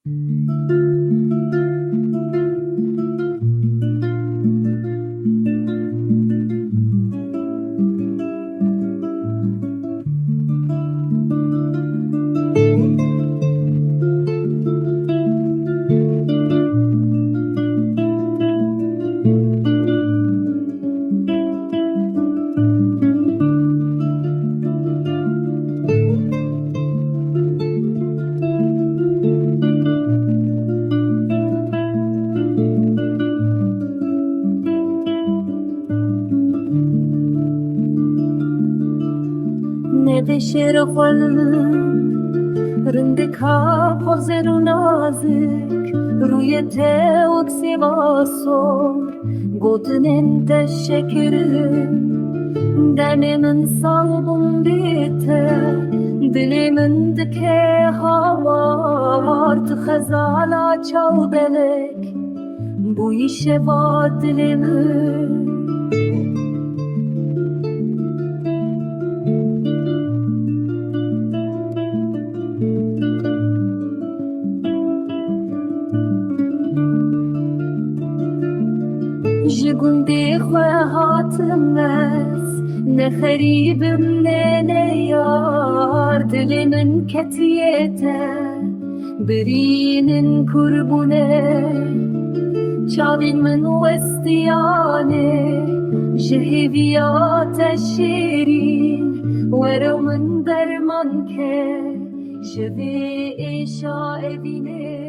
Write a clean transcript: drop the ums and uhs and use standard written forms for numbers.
نده رندك ها حاضر و نازک روی تاوک سیواسور گوتنین تشکر دنمن salbım bitti dilimin dike havartı khazala çal belek bu işe va dilimi جگوندی خواهاتم از نخریبم نه یار دل من کتیته برینن کربونه چاوین من وستیانه جهویات شیرین ورو من درمان که جبه ایشا ادینه